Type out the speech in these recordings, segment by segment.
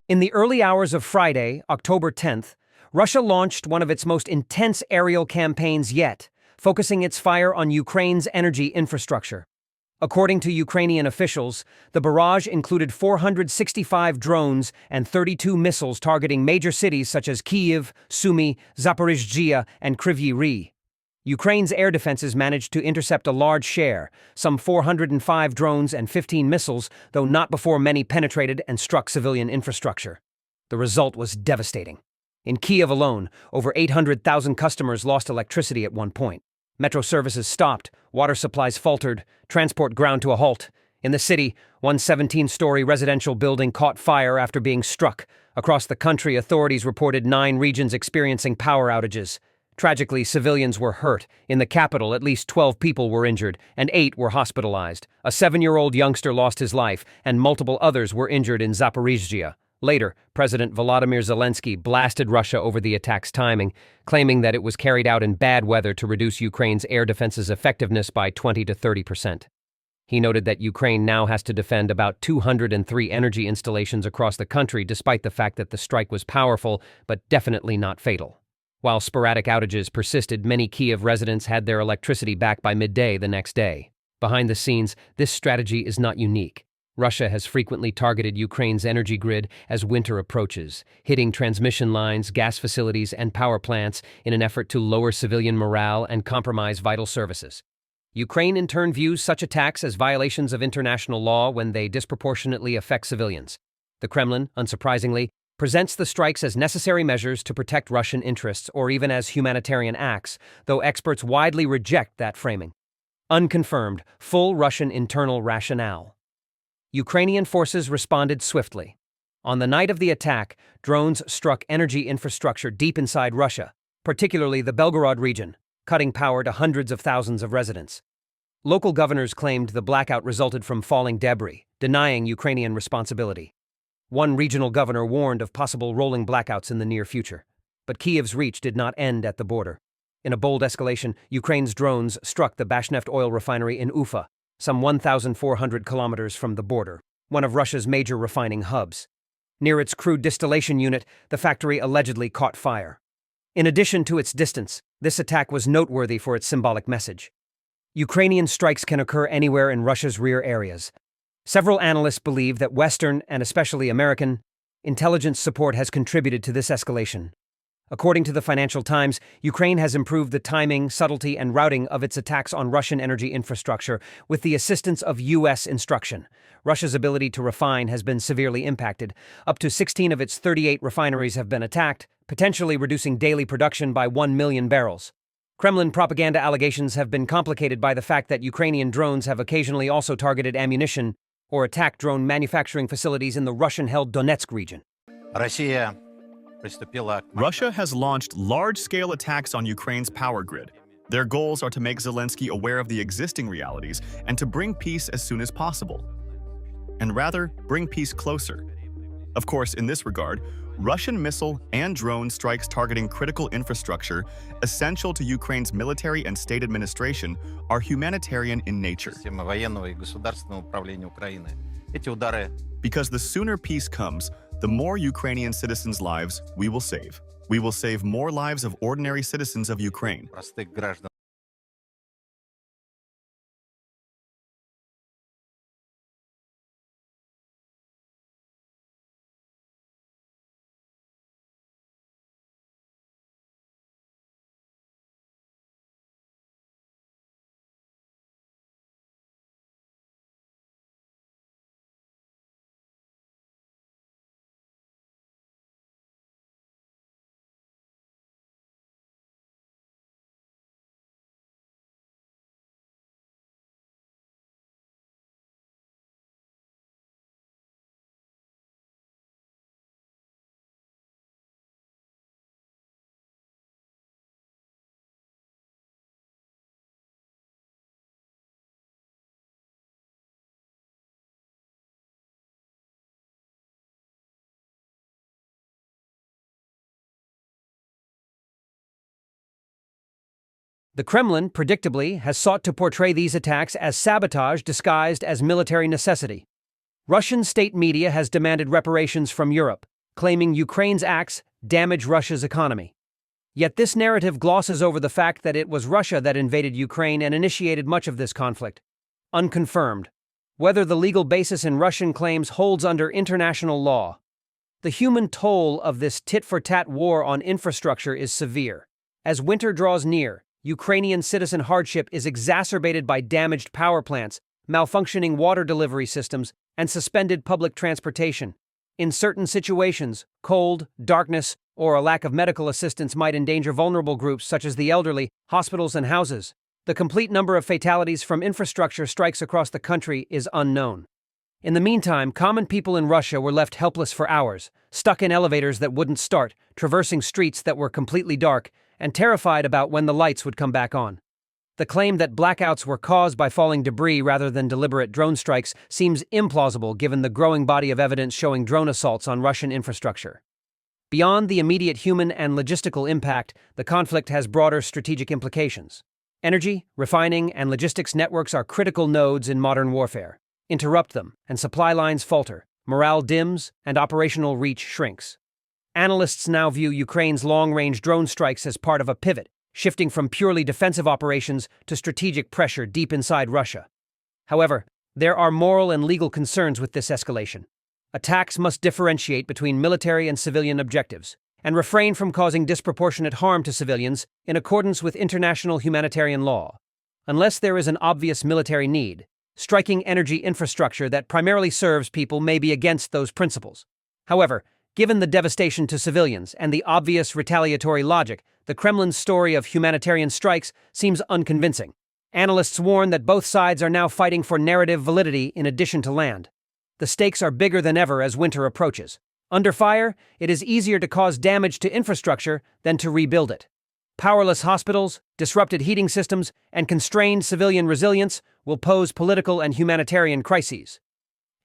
In the early hours of Friday, October 10th, Russia launched one of its most intense aerial campaigns yet, focusing its fire on Ukraine's energy infrastructure. According to Ukrainian officials, the barrage included 465 drones and 32 missiles targeting major cities such as Kyiv, Sumy, Zaporizhzhia, and Kryvyi Rih. Ukraine's air defenses managed to intercept a large share, some 405 drones and 15 missiles, though not before many penetrated and struck civilian infrastructure. The result was devastating. In Kyiv alone, over 800,000 customers lost electricity at one point. Metro services stopped, water supplies faltered, transport ground to a halt. In the city, one 17-story residential building caught fire after being struck. Across the country, authorities reported 9 regions experiencing power outages. Tragically, civilians were hurt. In the capital, at least 12 people were injured, and 8 were hospitalized. A 7-year-old youngster lost his life, and multiple others were injured in Zaporizhzhia. Later, President Volodymyr Zelensky blasted Russia over the attack's timing, claiming that it was carried out in bad weather to reduce Ukraine's air defense's effectiveness by 20 to 30%. He noted that Ukraine now has to defend about 203 energy installations across the country, despite the fact that the strike was powerful, but definitely not fatal. While sporadic outages persisted, many Kyiv residents had their electricity back by midday the next day. Behind the scenes, this strategy is not unique. Russia has frequently targeted Ukraine's energy grid as winter approaches, hitting transmission lines, gas facilities, and power plants in an effort to lower civilian morale and compromise vital services. Ukraine in turn views such attacks as violations of international law when they disproportionately affect civilians. The Kremlin, unsurprisingly, presents the strikes as necessary measures to protect Russian interests or even as humanitarian acts, though experts widely reject that framing. Unconfirmed, full Russian internal rationale. Ukrainian forces responded swiftly. On the night of the attack, drones struck energy infrastructure deep inside Russia, particularly the Belgorod region, cutting power to hundreds of thousands of residents. Local governors claimed the blackout resulted from falling debris, denying Ukrainian responsibility. One regional governor warned of possible rolling blackouts in the near future. But Kyiv's reach did not end at the border. In a bold escalation, Ukraine's drones struck the Bashneft oil refinery in Ufa, some 1,400 kilometers from the border, one of Russia's major refining hubs. Near its crude distillation unit, the factory allegedly caught fire. In addition to its distance, this attack was noteworthy for its symbolic message. Ukrainian strikes can occur anywhere in Russia's rear areas. Several analysts believe that Western, and especially American, intelligence support has contributed to this escalation. According to the Financial Times, Ukraine has improved the timing, subtlety, and routing of its attacks on Russian energy infrastructure with the assistance of U.S. instruction. Russia's ability to refine has been severely impacted. Up to 16 of its 38 refineries have been attacked, potentially reducing daily production by 1 million barrels. Kremlin propaganda allegations have been complicated by the fact that Ukrainian drones have occasionally also targeted ammunition or attacked drone manufacturing facilities in the Russian-held Donetsk region. Russia has launched large-scale attacks on Ukraine's power grid. Their goals are to make Zelensky aware of the existing realities and to bring peace as soon as possible. And rather, bring peace closer. Of course, in this regard, Russian missile and drone strikes targeting critical infrastructure essential to Ukraine's military and state administration are humanitarian in nature. Because the sooner peace comes, the more Ukrainian citizens' lives we will save. We will save more lives of ordinary citizens of Ukraine. The Kremlin, predictably, has sought to portray these attacks as sabotage disguised as military necessity. Russian state media has demanded reparations from Europe, claiming Ukraine's acts damage Russia's economy. Yet this narrative glosses over the fact that it was Russia that invaded Ukraine and initiated much of this conflict. Unconfirmed. Whether the legal basis in Russian claims holds under international law. The human toll of this tit-for-tat war on infrastructure is severe. As winter draws near, Ukrainian citizen hardship is exacerbated by damaged power plants, malfunctioning water delivery systems, and suspended public transportation. In certain situations, cold, darkness, or a lack of medical assistance might endanger vulnerable groups such as the elderly, hospitals, and houses. The complete number of fatalities from infrastructure strikes across the country is unknown. In the meantime, common people in Russia were left helpless for hours, stuck in elevators that wouldn't start, traversing streets that were completely dark, and terrified about when the lights would come back on. The claim that blackouts were caused by falling debris rather than deliberate drone strikes seems implausible given the growing body of evidence showing drone assaults on Russian infrastructure. Beyond the immediate human and logistical impact, the conflict has broader strategic implications. Energy, refining, and logistics networks are critical nodes in modern warfare. Interrupt them, and supply lines falter, morale dims, and operational reach shrinks. Analysts now view Ukraine's long-range drone strikes as part of a pivot, shifting from purely defensive operations to strategic pressure deep inside Russia. However, there are moral and legal concerns with this escalation. Attacks must differentiate between military and civilian objectives, and refrain from causing disproportionate harm to civilians in accordance with international humanitarian law. Unless there is an obvious military need, striking energy infrastructure that primarily serves people may be against those principles. However, given the devastation to civilians and the obvious retaliatory logic, the Kremlin's story of humanitarian strikes seems unconvincing. Analysts warn that both sides are now fighting for narrative validity in addition to land. The stakes are bigger than ever as winter approaches. Under fire, it is easier to cause damage to infrastructure than to rebuild it. Powerless hospitals, disrupted heating systems, and constrained civilian resilience will pose political and humanitarian crises.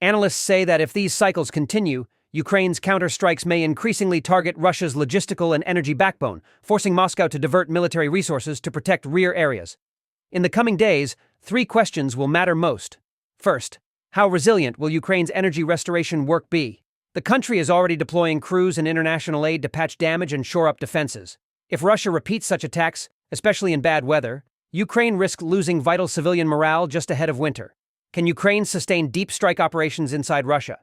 Analysts say that if these cycles continue, Ukraine's counterstrikes may increasingly target Russia's logistical and energy backbone, forcing Moscow to divert military resources to protect rear areas. In the coming days, 3 questions will matter most. First, how resilient will Ukraine's energy restoration work be? The country is already deploying crews and international aid to patch damage and shore up defenses. If Russia repeats such attacks, especially in bad weather, Ukraine risks losing vital civilian morale just ahead of winter. Can Ukraine sustain deep strike operations inside Russia?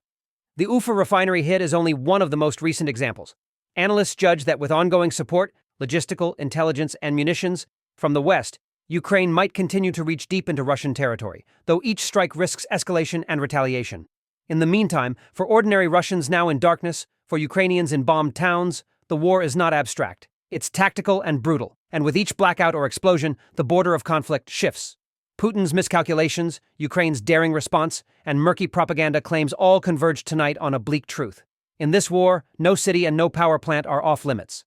The Ufa refinery hit is only one of the most recent examples. Analysts judge that with ongoing support, logistical, intelligence, and munitions from the West, Ukraine might continue to reach deep into Russian territory, though each strike risks escalation and retaliation. In the meantime, for ordinary Russians now in darkness, for Ukrainians in bombed towns, the war is not abstract. It's tactical and brutal, and with each blackout or explosion, the border of conflict shifts. Putin's miscalculations, Ukraine's daring response, and murky propaganda claims all converge tonight on a bleak truth. In this war, no city and no power plant are off limits.